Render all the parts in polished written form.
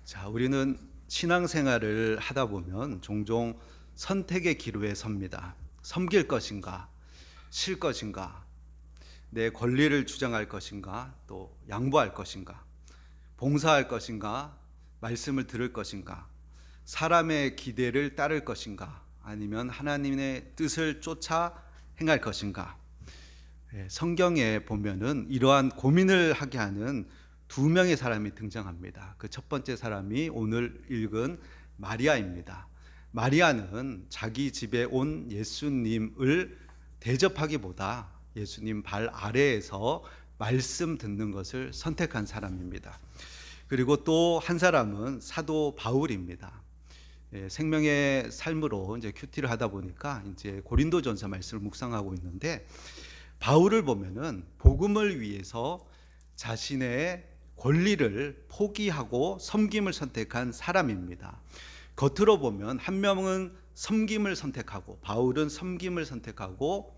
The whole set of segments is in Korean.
자, 우리는 신앙생활을 하다 보면 종종 선택의 기로에 섭니다. 섬길 것인가, 쉴 것인가, 내 권리를 주장할 것인가, 또 양보할 것인가, 봉사할 것인가, 말씀을 들을 것인가, 사람의 기대를 따를 것인가, 아니면 하나님의 뜻을 쫓아 행할 것인가. 성경에 보면은 이러한 고민을 하게 하는 두 명의 사람이 등장합니다. 그 첫 번째 사람이 오늘 읽은 마리아입니다. 마리아는 자기 집에 온 예수님을 대접하기보다 예수님 발 아래에서 말씀 듣는 것을 선택한 사람입니다. 그리고 또 한 사람은 사도 바울입니다. 생명의 삶으로 이제 큐티를 하다 보니까 이제 고린도전서 말씀을 묵상하고 있는데, 바울을 보면은 복음을 위해서 자신의 권리를 포기하고 섬김을 선택한 사람입니다. 겉으로 보면 한 명은 섬김을 선택하고 바울은 섬김을 선택하고,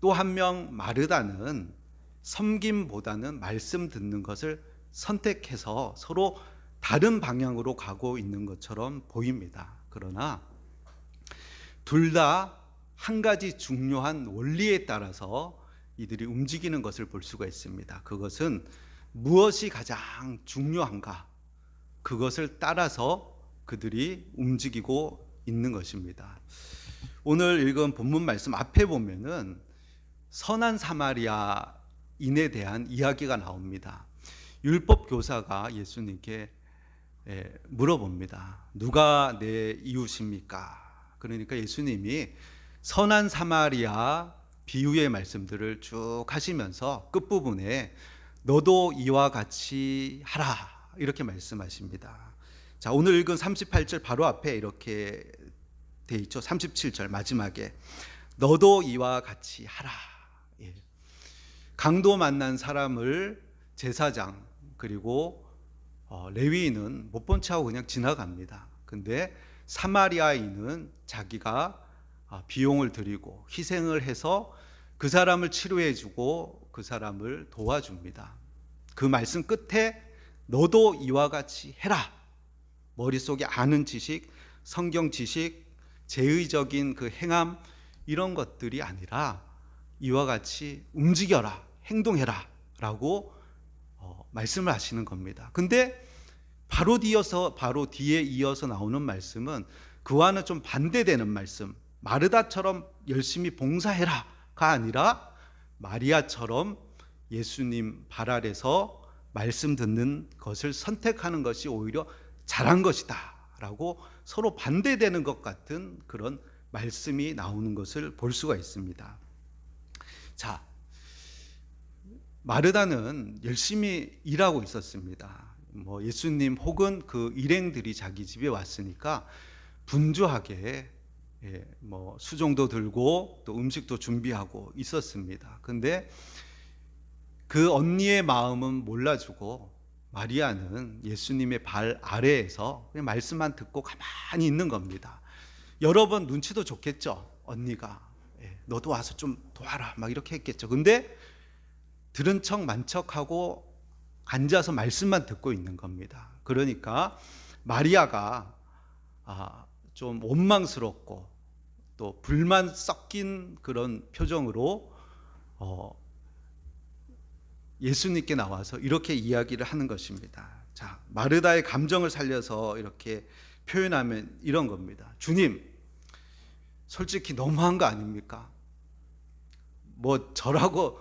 또 한 명 마르다는 섬김보다는 말씀 듣는 것을 선택해서 서로 다른 방향으로 가고 있는 것처럼 보입니다. 그러나 둘 다 한 가지 중요한 원리에 따라서 이들이 움직이는 것을 볼 수가 있습니다. 그것은 무엇이 가장 중요한가, 그것을 따라서 그들이 움직이고 있는 것입니다. 오늘 읽은 본문 말씀 앞에 보면은 선한 사마리아인에 대한 이야기가 나옵니다. 율법 교사가 예수님께 물어봅니다. 누가 내 이웃입니까? 그러니까 예수님이 선한 사마리아 비유의 말씀들을 쭉 하시면서 끝부분에 너도 이와 같이 하라, 이렇게 말씀하십니다. 자, 오늘 읽은 38절 바로 앞에 이렇게 돼 있죠. 37절 마지막에 너도 이와 같이 하라. 강도 만난 사람을 제사장 그리고 레위인은 못 본 척하고 그냥 지나갑니다. 근데 사마리아인은 자기가 비용을 들이고 희생을 해서 그 사람을 치료해 주고 그 사람을 도와줍니다. 그 말씀 끝에 너도 이와 같이 해라, 머릿속에 아는 지식, 성경 지식, 제의적인 그 행함, 이런 것들이 아니라 이와 같이 움직여라, 행동해라 라고 말씀을 하시는 겁니다. 근데 바로 뒤에 이어서 나오는 말씀은 그와는 좀 반대되는 말씀, 마르다처럼 열심히 봉사해라가 아니라 마리아처럼 예수님 발 아래서 말씀 듣는 것을 선택하는 것이 오히려 잘한 것이다 라고 서로 반대되는 것 같은 그런 말씀이 나오는 것을 볼 수가 있습니다. 자, 마르다는 열심히 일하고 있었습니다. 예수님 혹은 그 일행들이 자기 집에 왔으니까 분주하게 수종도 들고 또 음식도 준비하고 있었습니다. 근데 그 언니의 마음은 몰라주고 마리아는 예수님의 발 아래에서 그냥 말씀만 듣고 가만히 있는 겁니다. 여러 번 눈치도 좋겠죠. 언니가 너도 와서 좀 도와라 막 이렇게 했겠죠. 근데 들은 척 만척하고 앉아서 말씀만 듣고 있는 겁니다. 그러니까 마리아가 좀 원망스럽고 또 불만 섞인 그런 표정으로 예수님께 나와서 이렇게 이야기를 하는 것입니다. 자, 마르다의 감정을 살려서 이렇게 표현하면 이런 겁니다. 주님, 솔직히 너무한 거 아닙니까? 저라고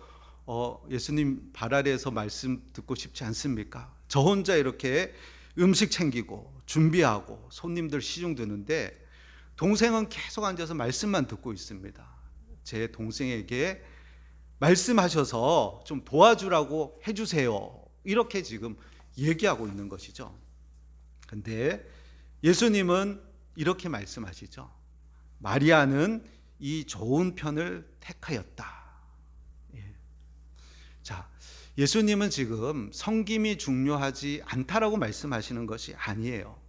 예수님 발 아래에서 말씀 듣고 싶지 않습니까? 저 혼자 이렇게 음식 챙기고 준비하고 손님들 시중 드는데 동생은 계속 앉아서 말씀만 듣고 있습니다. 제 동생에게 말씀하셔서 좀 도와주라고 해주세요, 이렇게 지금 얘기하고 있는 것이죠. 근데 예수님은 이렇게 말씀하시죠. 마리아는 이 좋은 편을 택하였다. 자, 예수님은 지금 섬김이 중요하지 않다라고 말씀하시는 것이 아니에요.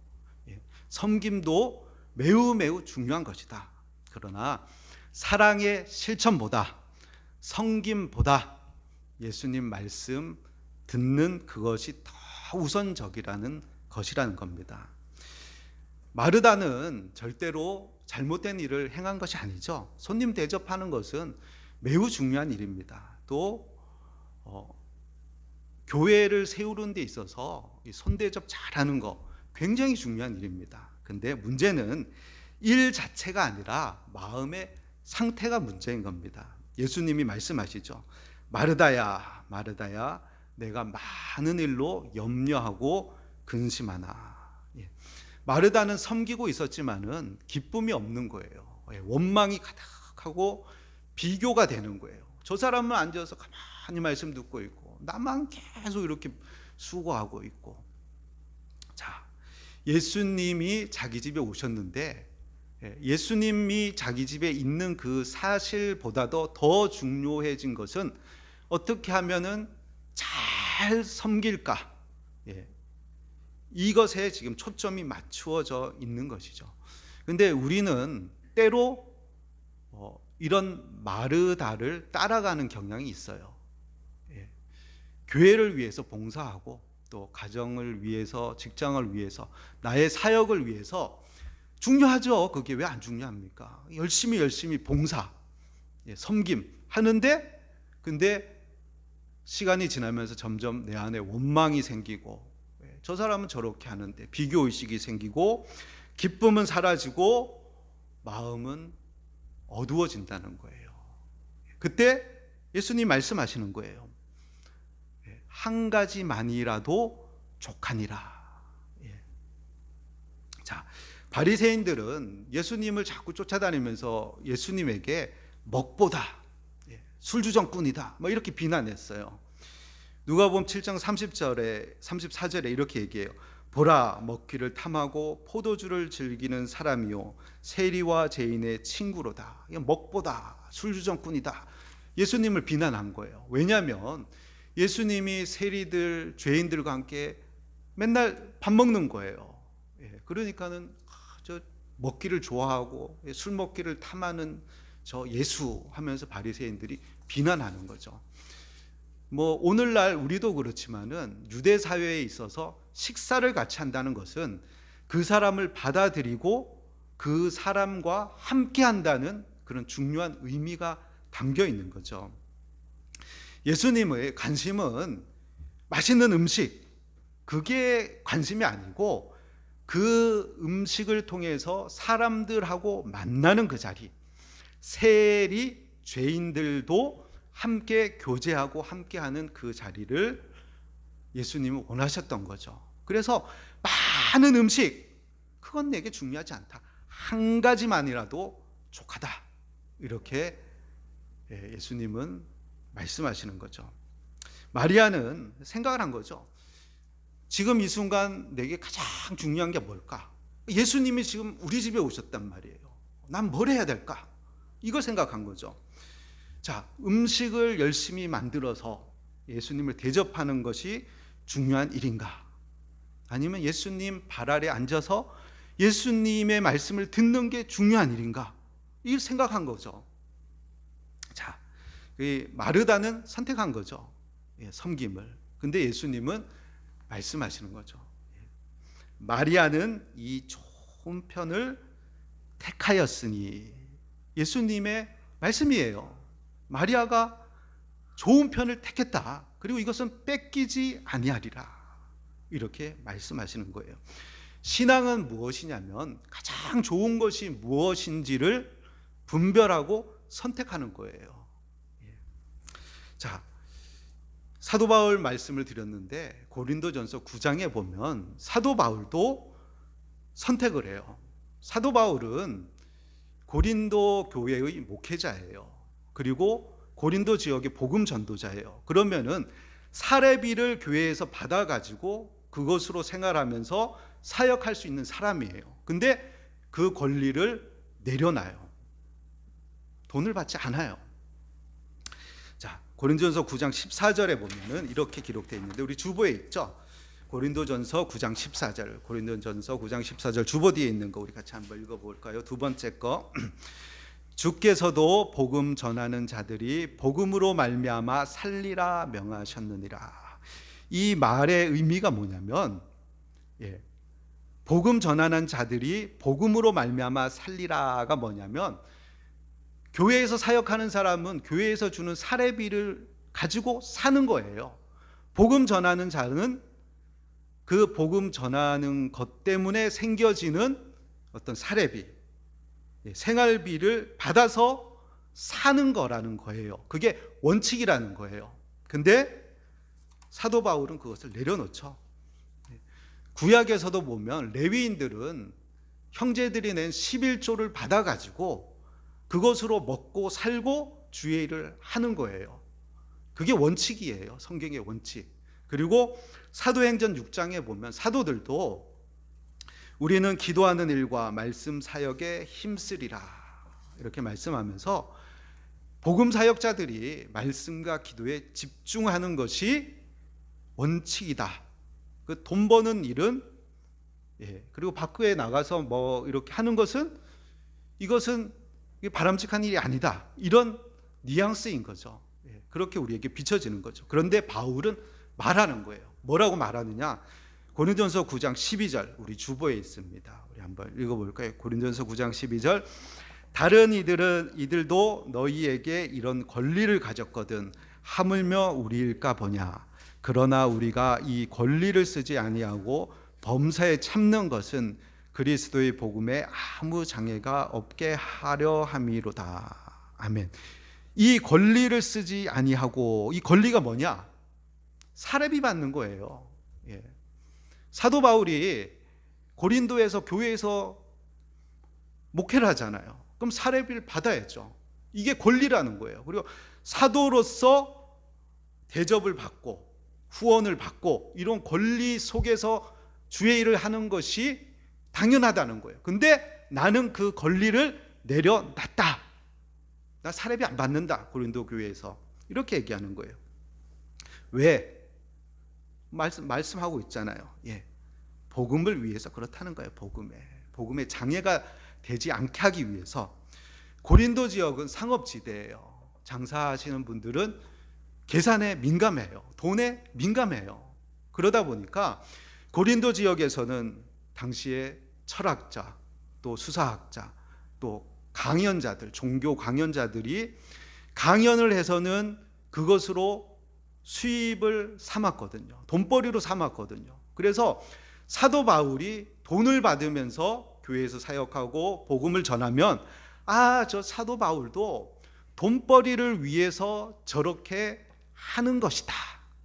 섬김도 매우 매우 중요한 것이다. 그러나 사랑의 실천보다, 섬김보다 예수님 말씀 듣는 그것이 더 우선적이라는 것이라는 겁니다. 마르다는 절대로 잘못된 일을 행한 것이 아니죠. 손님 대접하는 것은 매우 중요한 일입니다. 또 교회를 세우는 데 있어서 손대접 잘하는 거 굉장히 중요한 일입니다. 근데 문제는 일 자체가 아니라 마음의 상태가 문제인 겁니다. 예수님이 말씀하시죠. 마르다야, 마르다야, 내가 많은 일로 염려하고 근심하나. 마르다는 섬기고 있었지만은 기쁨이 없는 거예요. 원망이 가득하고 비교가 되는 거예요. 저 사람은 앉아서 가만히 말씀 듣고 있고 나만 계속 이렇게 수고하고 있고. 자, 예수님이 자기 집에 오셨는데 예수님이 자기 집에 있는 그 사실보다도 더 중요해진 것은 어떻게 하면은 잘 섬길까? 이것에 지금 초점이 맞추어져 있는 것이죠. 근데 우리는 때로 이런 마르다를 따라가는 경향이 있어요. 교회를 위해서 봉사하고 또 가정을 위해서, 직장을 위해서, 나의 사역을 위해서 중요하죠. 그게 왜 안 중요합니까? 열심히 봉사, 섬김 하는데 근데 시간이 지나면서 점점 내 안에 원망이 생기고 저 사람은 저렇게 하는데 비교의식이 생기고 기쁨은 사라지고 마음은 어두워진다는 거예요. 그때 예수님 말씀하시는 거예요. 한 가지만이라도 족하니라. 자, 바리새인들은 예수님을 자꾸 쫓아다니면서 예수님에게 먹보다, 술주정꾼이다, 뭐 이렇게 비난했어요. 누가복음 7장 34절에 이렇게 얘기해요. 보라, 먹기를 탐하고 포도주를 즐기는 사람이요 세리와 죄인의 친구로다. 먹보다, 술주정꾼이다. 예수님을 비난한 거예요. 왜냐하면 예수님이 세리들, 죄인들과 함께 맨날 밥 먹는 거예요. 그러니까는 저 먹기를 좋아하고 술 먹기를 탐하는 저 예수 하면서 바리새인들이 비난하는 거죠. 뭐 오늘날 우리도 그렇지만은 유대 사회에 있어서 식사를 같이 한다는 것은 그 사람을 받아들이고 그 사람과 함께 한다는 그런 중요한 의미가 담겨 있는 거죠. 예수님의 관심은 맛있는 음식, 그게 관심이 아니고 그 음식을 통해서 사람들하고 만나는 그 자리, 세리, 죄인들도 함께 교제하고 함께하는 그 자리를 예수님은 원하셨던 거죠. 그래서 많은 음식, 그건 내게 중요하지 않다. 한 가지만이라도 족하다. 이렇게 예수님은 말씀하시는 거죠. 마리아는 생각을 한 거죠. 지금 이 순간 내게 가장 중요한 게 뭘까? 예수님이 지금 우리 집에 오셨단 말이에요. 난 뭘 해야 될까? 이걸 생각한 거죠. 자, 음식을 열심히 만들어서 예수님을 대접하는 것이 중요한 일인가? 아니면 예수님 발 아래 앉아서 예수님의 말씀을 듣는 게 중요한 일인가? 이걸 생각한 거죠. 자, 마르다는 선택한 거죠. 섬김을. 근데 예수님은 말씀하시는 거죠. 마리아는 이 좋은 편을 택하였으니, 예수님의 말씀이에요. 마리아가 좋은 편을 택했다. 그리고 이것은 뺏기지 아니하리라. 이렇게 말씀하시는 거예요. 신앙은 무엇이냐면 가장 좋은 것이 무엇인지를 분별하고 선택하는 거예요. 자, 사도 바울 말씀을 드렸는데 고린도전서 9장에 보면 사도 바울도 선택을 해요. 사도 바울은 고린도 교회의 목회자예요. 그리고 고린도 지역의 복음 전도자예요. 그러면은 사례비를 교회에서 받아가지고 그것으로 생활하면서 사역할 수 있는 사람이에요. 근데 그 권리를 내려놔요. 돈을 받지 않아요. 자, 고린도전서 9장 14절에 보면은 이렇게 기록되어 있는데, 우리 주보에 있죠. 고린도전서 9장 14절, 고린도전서 9장 14절 주보 뒤에 있는 거 우리 같이 한번 읽어볼까요? 두 번째 거. 주께서도 복음 전하는 자들이 복음으로 말미암아 살리라 명하셨느니라. 이 말의 의미가 뭐냐면, 복음 전하는 자들이 복음으로 말미암아 살리라가 뭐냐면, 교회에서 사역하는 사람은 교회에서 주는 사례비를 가지고 사는 거예요. 복음 전하는 자는 그 복음 전하는 것 때문에 생겨지는 어떤 사례비, 생활비를 받아서 사는 거라는 거예요. 그게 원칙이라는 거예요. 근데 사도 바울은 그것을 내려놓죠. 구약에서도 보면 레위인들은 형제들이 낸 11조를 받아가지고 그것으로 먹고 살고 주의 일을 하는 거예요. 그게 원칙이에요. 성경의 원칙. 그리고 사도행전 6장에 보면 사도들도 우리는 기도하는 일과 말씀 사역에 힘쓰리라 이렇게 말씀하면서 복음 사역자들이 말씀과 기도에 집중하는 것이 원칙이다. 그 돈 버는 일은, 그리고 밖에 나가서 뭐 이렇게 하는 것은, 이것은 바람직한 일이 아니다. 이런 뉘앙스인 거죠. 그렇게 우리에게 비춰지는 거죠. 그런데 바울은 말하는 거예요. 뭐라고 말하느냐? 고린도전서 9장 12절, 우리 주보에 있습니다. 우리 한번 읽어볼까요? 고린도전서 9장 12절. 다른 이들도 너희에게 이런 권리를 가졌거든 하물며 우리일까 보냐. 그러나 우리가 이 권리를 쓰지 아니하고 범사에 참는 것은 그리스도의 복음에 아무 장애가 없게 하려 함이로다. 아멘. 이 권리를 쓰지 아니하고, 이 권리가 뭐냐? 사례비 받는 거예요. 사도 바울이 고린도에서 교회에서 목회를 하잖아요. 그럼 사례비를 받아야죠. 이게 권리라는 거예요. 그리고 사도로서 대접을 받고 후원을 받고 이런 권리 속에서 주의 일을 하는 것이 당연하다는 거예요. 근데 나는 그 권리를 내려놨다. 나 사례비 안 받는다. 고린도 교회에서 이렇게 얘기하는 거예요. 왜? 말씀하고 있잖아요. 복음을 위해서 그렇다는 거예요. 복음에 장애가 되지 않게 하기 위해서. 고린도 지역은 상업지대예요. 장사하시는 분들은 계산에 민감해요. 돈에 민감해요. 그러다 보니까 고린도 지역에서는 당시에 철학자, 또 수사학자, 또 강연자들, 종교 강연자들이 강연을 해서는 그것으로 수입을 삼았거든요. 돈벌이로 삼았거든요. 그래서 사도 바울이 돈을 받으면서 교회에서 사역하고 복음을 전하면, 저 사도 바울도 돈벌이를 위해서 저렇게 하는 것이다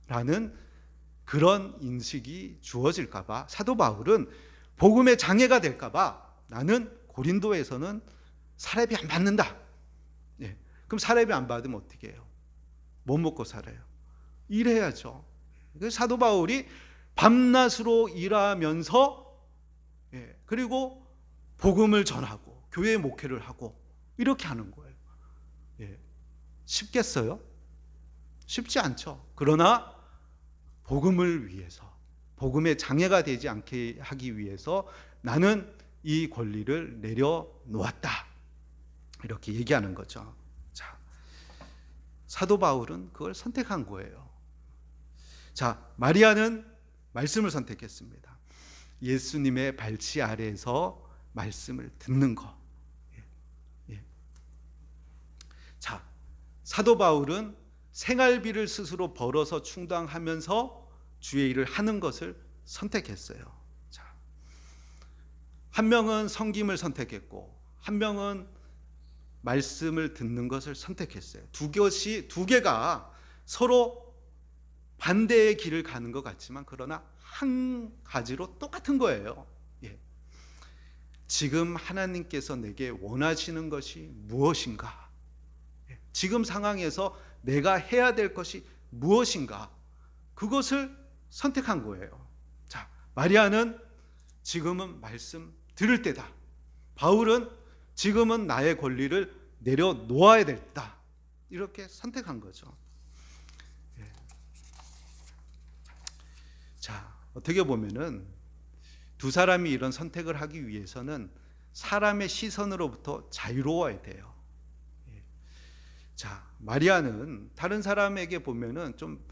라는 그런 인식이 주어질까 봐, 사도 바울은 복음에 장애가 될까 봐 나는 고린도에서는 사례비 안 받는다. 그럼 사례비 안 받으면 어떻게 해요? 못 먹고 살아요. 일해야죠. 그래서 사도 바울이 밤낮으로 일하면서, 그리고 복음을 전하고 교회 목회를 하고 이렇게 하는 거예요. 쉽겠어요? 쉽지 않죠. 그러나 복음을 위해서, 복음에 장애가 되지 않게 하기 위해서 나는 이 권리를 내려놓았다. 이렇게 얘기하는 거죠. 자, 사도 바울은 그걸 선택한 거예요. 자, 마리아는 말씀을 선택했습니다. 예수님의 발치 아래에서 말씀을 듣는 거. 자, 사도 바울은 생활비를 스스로 벌어서 충당하면서 주의 일을 하는 것을 선택했어요. 자, 한 명은 섬김을 선택했고 한 명은 말씀을 듣는 것을 선택했어요. 두 개가 서로 반대의 길을 가는 것 같지만 그러나 한 가지로 똑같은 거예요. 지금 하나님께서 내게 원하시는 것이 무엇인가? 지금 상황에서 내가 해야 될 것이 무엇인가? 그것을 선택한 거예요. 자, 마리아는 지금은 말씀 들을 때다. 바울은 지금은 나의 권리를 내려놓아야 됐다. 이렇게 선택한 거죠. 자, 어떻게 보면은 두 사람이 이런 선택을 하기 위해서는 사람의 시선으로부터 자유로워야 돼요. 자, 마리아는 다른 사람에게 보면은 좀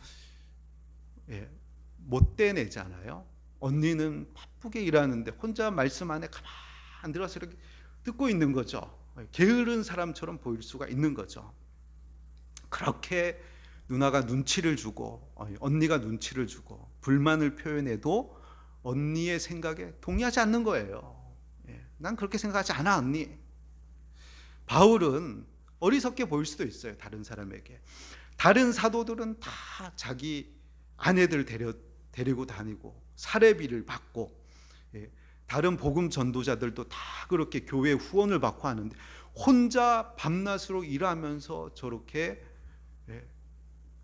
못된 애잖아요. 언니는 바쁘게 일하는데 혼자 말씀 안에 가만 들어서 이렇게 듣고 있는 거죠. 게으른 사람처럼 보일 수가 있는 거죠. 그렇게 누나가 눈치를 주고 언니가 눈치를 주고 불만을 표현해도 언니의 생각에 동의하지 않는 거예요. 난 그렇게 생각하지 않아, 언니. 바울은 어리석게 보일 수도 있어요, 다른 사람에게. 다른 사도들은 다 자기 아내들 데리고 다니고 사례비를 받고, 다른 복음 전도자들도 다 그렇게 교회 후원을 받고 하는데 혼자 밤낮으로 일하면서 저렇게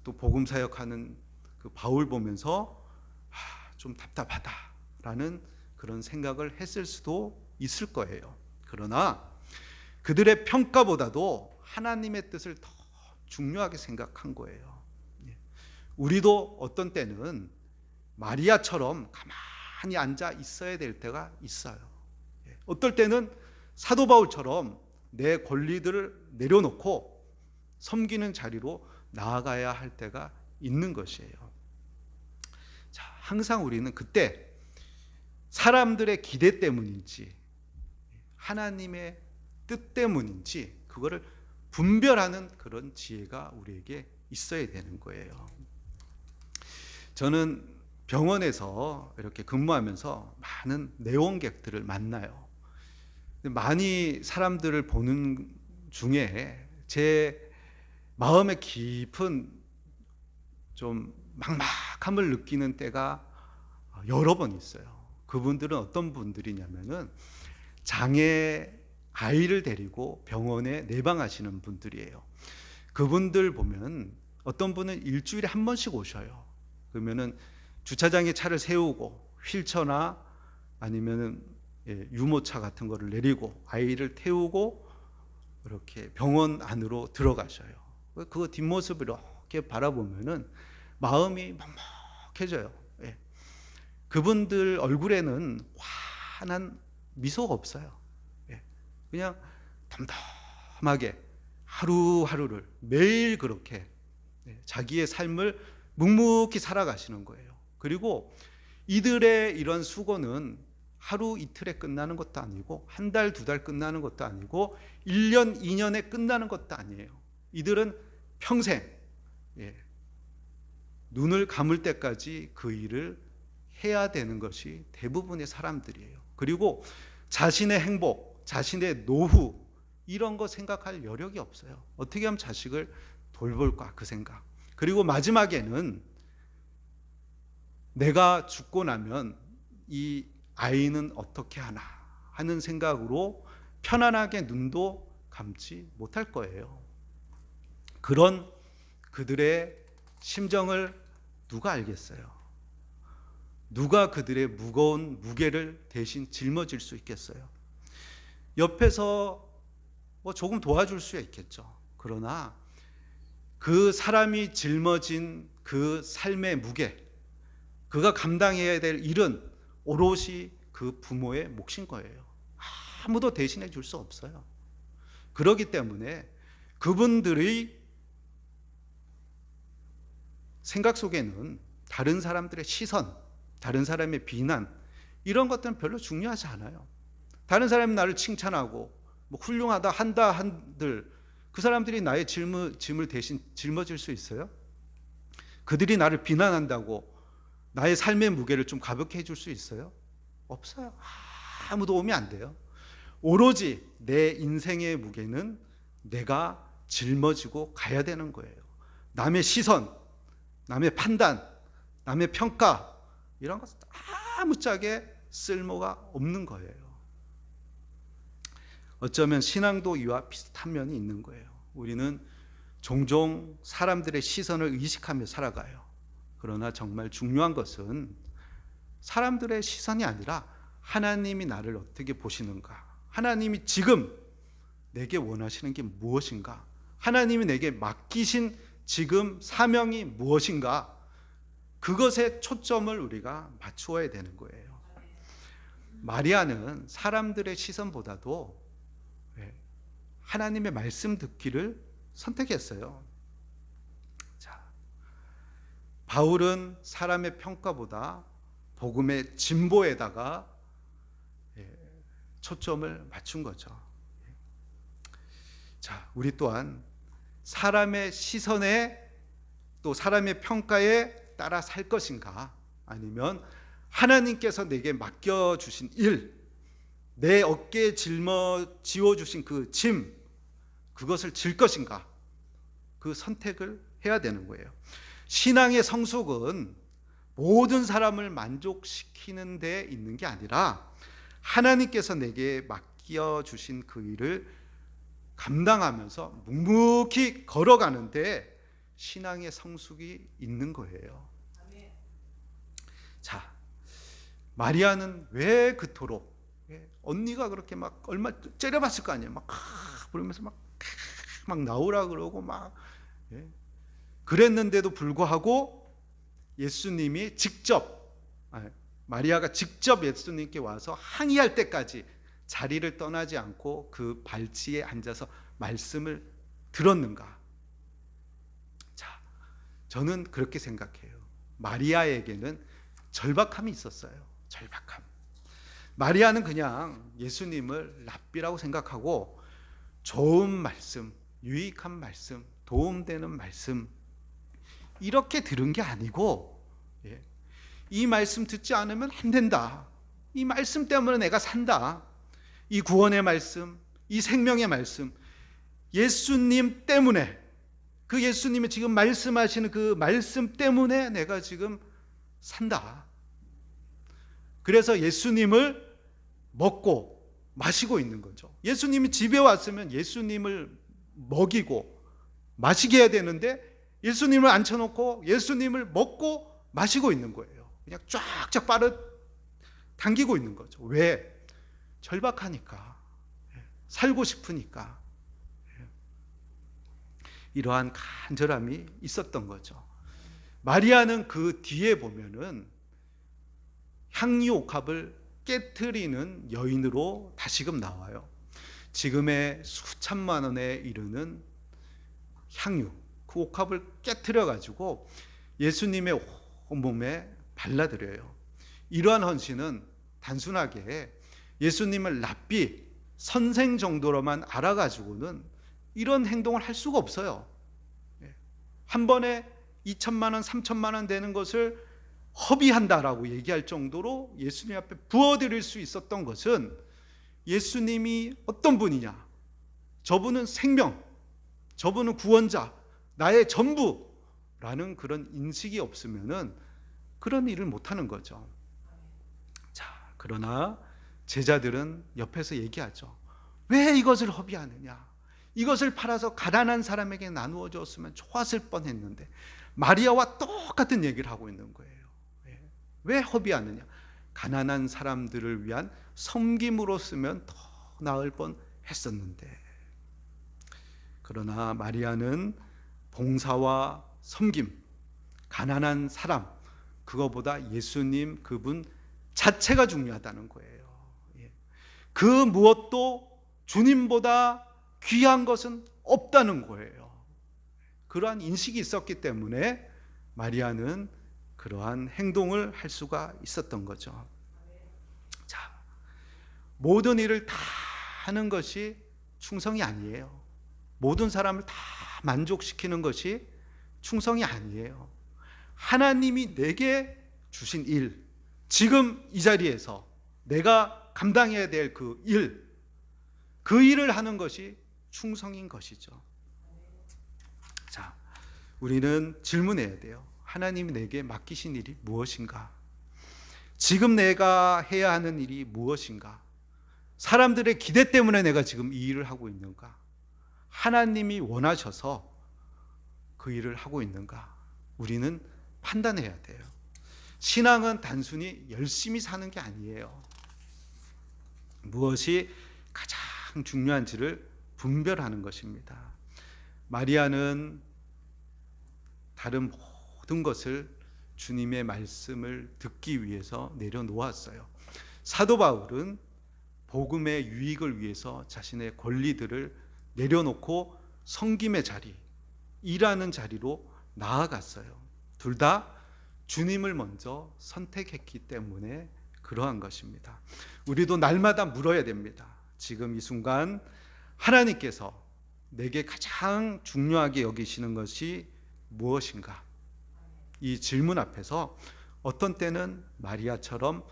또 복음 사역하는 그 바울 보면서 좀 답답하다라는 그런 생각을 했을 수도 있을 거예요. 그러나 그들의 평가보다도 하나님의 뜻을 더 중요하게 생각한 거예요. 우리도 어떤 때는 마리아처럼 가만히 앉아 있어야 될 때가 있어요. 어떨 때는 사도 바울처럼 내 권리들을 내려놓고 섬기는 자리로 나아가야 할 때가 있는 것이에요. 자, 항상 우리는 그때 사람들의 기대 때문인지 하나님의 뜻 때문인지 그거를 분별하는 그런 지혜가 우리에게 있어야 되는 거예요. 저는 병원에서 이렇게 근무하면서 많은 내원객들을 만나요. 많이 사람들을 보는 중에 제 마음에 깊은 좀 막막함을 느끼는 때가 여러 번 있어요. 그분들은 어떤 분들이냐면은 장애 아이를 데리고 병원에 내방하시는 분들이에요. 그분들 보면 어떤 분은 일주일에 한 번씩 오셔요. 그러면은 주차장에 차를 세우고 휠체어나 아니면은 유모차 같은 거를 내리고 아이를 태우고 이렇게 병원 안으로 들어가셔요. 그 뒷모습을 이렇게 바라보면은 마음이 먹먹해져요. 그분들 얼굴에는 환한 미소가 없어요. 그냥 덤덤하게 하루하루를 매일 그렇게 자기의 삶을 묵묵히 살아가시는 거예요. 그리고 이들의 이런 수고는 하루 이틀에 끝나는 것도 아니고 한 달, 두 달 끝나는 것도 아니고 1년, 2년에 끝나는 것도 아니에요. 이들은 평생 눈을 감을 때까지 그 일을 해야 되는 것이 대부분의 사람들이에요. 그리고 자신의 행복, 자신의 노후 이런 거 생각할 여력이 없어요. 어떻게 하면 자식을 돌볼까 그 생각. 그리고 마지막에는 내가 죽고 나면 이 아이는 어떻게 하나 하는 생각으로 편안하게 눈도 감지 못할 거예요. 그런 그들의 심정을 누가 알겠어요? 누가 그들의 무거운 무게를 대신 짊어질 수 있겠어요? 옆에서 조금 도와줄 수 있겠죠. 그러나 그 사람이 짊어진 그 삶의 무게, 그가 감당해야 될 일은 오롯이 그 부모의 몫인 거예요. 아무도 대신해 줄 수 없어요. 그렇기 때문에 그분들의 생각 속에는 다른 사람들의 시선, 다른 사람의 비난 이런 것들은 별로 중요하지 않아요. 다른 사람이 나를 칭찬하고 훌륭하다 한다 한들 그 사람들이 나의 짐을 대신 짊어질 수 있어요? 그들이 나를 비난한다고 나의 삶의 무게를 좀 가볍게 해줄 수 있어요? 없어요. 아무도 오면 안 돼요. 오로지 내 인생의 무게는 내가 짊어지고 가야 되는 거예요. 남의 시선, 남의 판단, 남의 평가 이런 것은 아무짝에 쓸모가 없는 거예요. 어쩌면 신앙도 이와 비슷한 면이 있는 거예요. 우리는 종종 사람들의 시선을 의식하며 살아가요. 그러나 정말 중요한 것은 사람들의 시선이 아니라 하나님이 나를 어떻게 보시는가, 하나님이 지금 내게 원하시는 게 무엇인가, 하나님이 내게 맡기신 지금 사명이 무엇인가, 그것에 초점을 우리가 맞추어야 되는 거예요. 마리아는 사람들의 시선보다도 하나님의 말씀 듣기를 선택했어요. 자, 바울은 사람의 평가보다 복음의 진보에다가 초점을 맞춘 거죠. 자, 우리 또한 사람의 시선에 또 사람의 평가에 따라 살 것인가, 아니면 하나님께서 내게 맡겨주신 일, 내 어깨에 지워주신 그 짐, 그것을 질 것인가, 그 선택을 해야 되는 거예요. 신앙의 성숙은 모든 사람을 만족시키는 데 있는 게 아니라 하나님께서 내게 맡겨주신 그 일을 감당하면서 묵묵히 걸어가는데 신앙의 성숙이 있는 거예요. 자, 마리아는 왜 그토록, 언니가 그렇게 막 얼마 째려봤을 거 아니에요. 막 부르면서 막 나오라 그러고 막 그랬는데도 불구하고 예수님이 마리아가 직접 예수님께 와서 항의할 때까지 자리를 떠나지 않고 그 발치에 앉아서 말씀을 들었는가? 자, 저는 그렇게 생각해요. 마리아에게는 절박함이 있었어요. 절박함. 마리아는 그냥 예수님을 랍비라고 생각하고 좋은 말씀, 유익한 말씀, 도움되는 말씀 이렇게 들은 게 아니고, 이 말씀 듣지 않으면 안 된다, 이 말씀 때문에 내가 산다, 이 구원의 말씀, 이 생명의 말씀, 예수님 때문에, 그 예수님이 지금 말씀하시는 그 말씀 때문에 내가 지금 산다. 그래서 예수님을 먹고 마시고 있는 거죠. 예수님이 집에 왔으면 예수님을 먹이고 마시게 해야 되는데 예수님을 앉혀놓고 예수님을 먹고 마시고 있는 거예요. 그냥 쫙쫙 빨아 당기고 있는 거죠. 왜? 절박하니까, 살고 싶으니까. 이러한 간절함이 있었던 거죠. 마리아는 그 뒤에 보면은 향유 옥합을 깨트리는 여인으로 다시금 나와요. 지금의 수천만 원에 이르는 향유, 그 옥합을 깨트려 가지고 예수님의 온몸에 발라드려요. 이러한 헌신은 단순하게 예수님을 랍비, 선생 정도로만 알아가지고는 이런 행동을 할 수가 없어요. 한 번에 2천만 원, 3천만 원 되는 것을 허비한다라고 얘기할 정도로 예수님 앞에 부어드릴 수 있었던 것은 예수님이 어떤 분이냐, 저분은 생명, 저분은 구원자, 나의 전부라는 그런 인식이 없으면은 그런 일을 못하는 거죠. 자, 그러나 제자들은 옆에서 얘기하죠. 왜 이것을 허비하느냐? 이것을 팔아서 가난한 사람에게 나누어 줬으면 좋았을 뻔했는데. 마리아와 똑같은 얘기를 하고 있는 거예요. 왜 허비하느냐? 가난한 사람들을 위한 섬김으로 쓰면 더 나을 뻔했었는데. 그러나 마리아는 봉사와 섬김, 가난한 사람, 그거보다 예수님 그분 자체가 중요하다는 거예요. 그 무엇도 주님보다 귀한 것은 없다는 거예요. 그러한 인식이 있었기 때문에 마리아는 그러한 행동을 할 수가 있었던 거죠. 자, 모든 일을 다 하는 것이 충성이 아니에요. 모든 사람을 다 만족시키는 것이 충성이 아니에요. 하나님이 내게 주신 일, 지금 이 자리에서 내가 감당해야 될 그 일, 그 일을 하는 것이 충성인 것이죠. 자, 우리는 질문해야 돼요. 하나님이 내게 맡기신 일이 무엇인가? 지금 내가 해야 하는 일이 무엇인가? 사람들의 기대 때문에 내가 지금 이 일을 하고 있는가? 하나님이 원하셔서 그 일을 하고 있는가? 우리는 판단해야 돼요. 신앙은 단순히 열심히 사는 게 아니에요. 무엇이 가장 중요한지를 분별하는 것입니다. 마리아는 다른 모든 것을 주님의 말씀을 듣기 위해서 내려놓았어요. 사도 바울은 복음의 유익을 위해서 자신의 권리들을 내려놓고 섬김의 자리, 일하는 자리로 나아갔어요. 둘 다 주님을 먼저 선택했기 때문에 그러한 것입니다. 우리도 날마다 물어야 됩니다. 지금 이 순간 하나님께서 내게 가장 중요하게 여기시는 것이 무엇인가? 이 질문 앞에서 어떤 때는 마리아처럼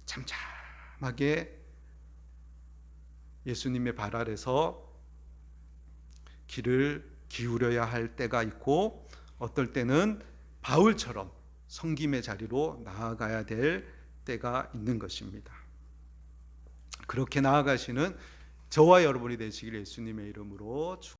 잠잠하게 예수님의 발 아래서 귀를 기울여야 할 때가 있고, 어떨 때는 바울처럼 섬김의 자리로 나아가야 될 때가 있는 것입니다. 그렇게 나아가시는 저와 여러분이 되시길 예수님의 이름으로 축원합니다.